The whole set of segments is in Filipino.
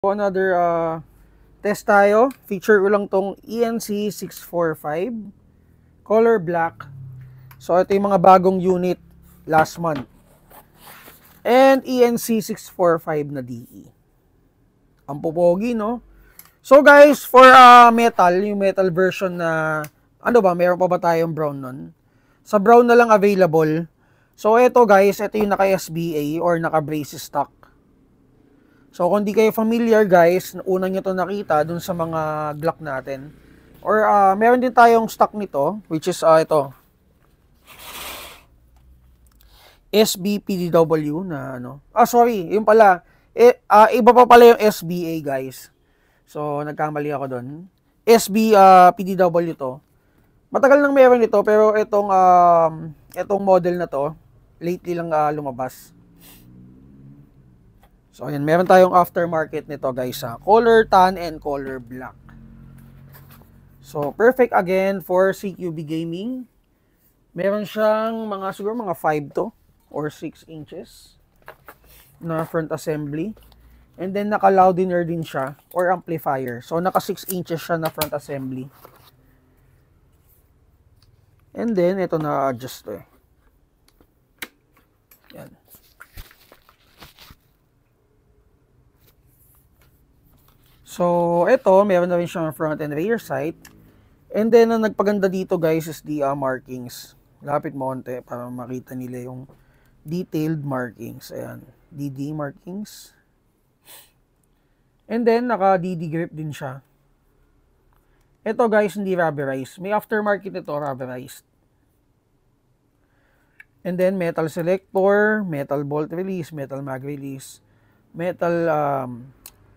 Another test tayo. Feature ko lang tong ENC 645 color black. So ito yung mga bagong unit last month. And ENC 645 na DE. Ang popogi, no? So guys, for metal, yung metal version na meron pa ba tayong brown nun? Sa brown na lang available. So ito guys, ito yung naka SBA or naka brace stock. So kung di kayo familiar guys, una nyo to nakita dun sa mga Glock natin. Or meron din tayong stock nito, which is ito. SBPDW na sorry, yung pala. Iba pa pala yung SBA guys. So nagkamali ako dun. PDW to. Matagal nang meron ito pero itong model na to, lately lang lumabas. So ayan, meron tayong aftermarket nito guys, color tan and color black. So perfect again for CQB gaming. Meron siyang siguro mga 5 to or 6 inches na front assembly. And then naka loudiner din siya or amplifier. So naka 6 inches siya na front assembly. And then ito na adjust to. Yan. So, ito, meron na rin siyang front and rear sight. And then, ang nagpaganda dito guys is the markings. Lapit mo konti para makita nila yung detailed markings. Ayan, DD markings. And then, naka-DD grip din siya. Ito guys, hindi rubberized. May aftermarket ito, rubberized. And then, metal selector, metal bolt release, metal mag release, metal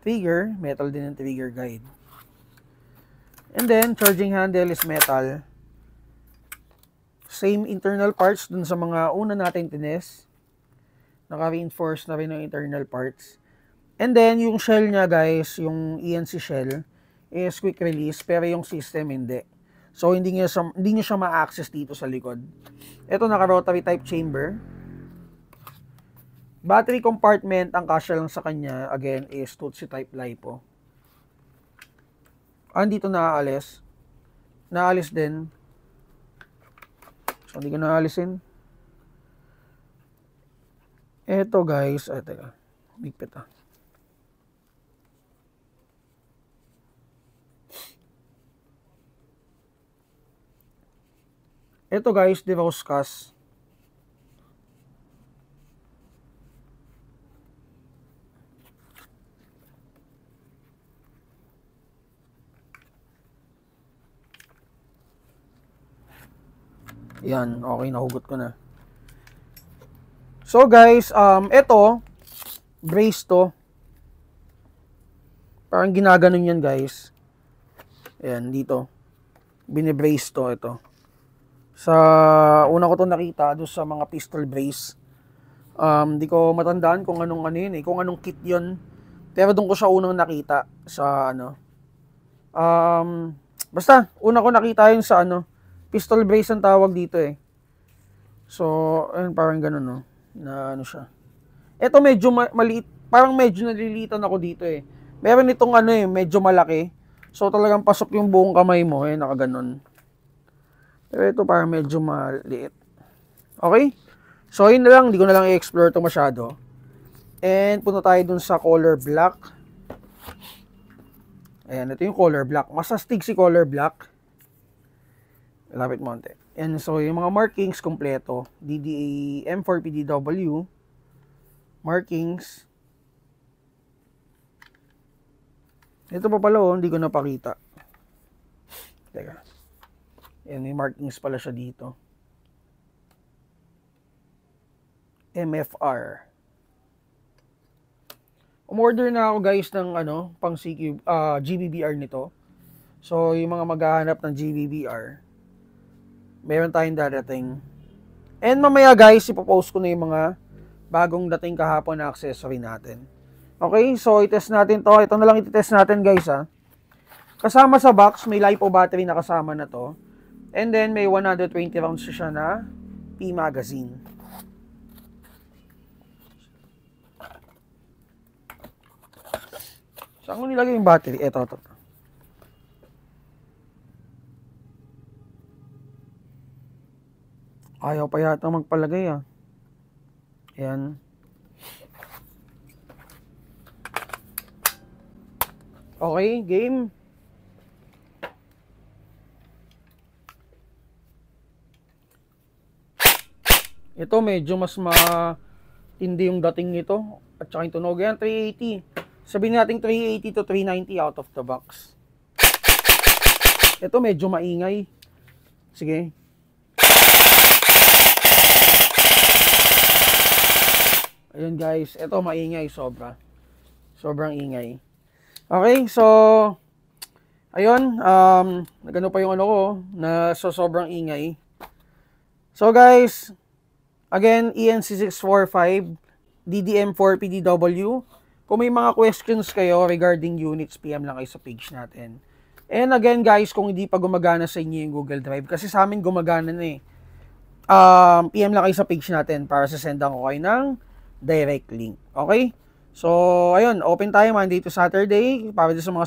trigger, metal din ang trigger guide. And then, charging handle is metal. Same internal parts dun sa mga una natin tines. Naka-reinforce na rin ang internal parts. And then, yung shell niya guys, yung ENC shell, is quick release, pero yung system hindi. So, hindi niya siya ma-access dito sa likod. Ito, naka-rotary type chamber. Battery compartment, ang kasya lang sa kanya, again, is Tutsi type LiPo. Dito naaalis. Naalis din. So, hindi ko naalisin. Eto guys, teka. Bigpit Eto guys, the Roscas. Yan, okay, nahugot ko na. So guys, ito, brace to. Parang ginaganon yan guys. Ayan, dito. Bine-brace to, ito. Sa una ko to nakita, doon sa mga pistol brace. Di ko matandaan kung anong yun kung anong kit yun. Pero doon ko siya unang nakita sa basta, una ko nakita yun sa pistol brace ang tawag dito So, ayun, parang ganun na siya. Ito medyo maliit, parang medyo nalilitan ako dito Meron itong medyo malaki. So, talagang pasok yung buong kamay mo nakaganon. Pero ito parang medyo maliit. Okay? So, yun na lang, hindi ko na lang i-explore ito masyado. And punta tayo dun sa color black. Ayan, ito yung color black. Mas astig si color black. Lapit mo onte. And so, yung mga markings kompleto. DDA M4 PDW. Markings. Ito pa pala hindi ko napakita. Teka. Yan, may markings pala siya dito. MFR. Umorder na ako guys ng pang CQ, GBBR nito. So, yung mga maghahanap ng GBBR, meron tayong darating. And mamaya guys, ipopost ko na yung mga bagong dating kahapon na accessory natin. Okay, so i-test natin to. Ito na lang i-test natin guys Kasama sa box, may LiPo battery na kasama na to. And then may 120 rounds siya na P magazine. Saan ko nilagay yung battery? Ito. Ayaw pa yata magpalagay ah. Ayan. Okay, game. Ito medyo mas matindi yung dating nito at saka yung tunog. Yan, 380. Sabihin natin 380 to 390 out of the box. Ito medyo maingay. Sige. Ayun guys, ito maingay sobra. Sobrang ingay. Okay, so ayun, nagano pa yung ano ko na sobrang ingay. So guys, again, ENC645, DDM4PDW. Kung may mga questions kayo regarding units, PM lang kayo sa page natin. And again guys, kung hindi pa gumagana sa inyo yung Google Drive, kasi sa amin gumagana na eh. PM lang kayo sa page natin para sasendan ko kayo ng direct link. Okay? So, ayun, open tayo Monday to Saturday para sa mga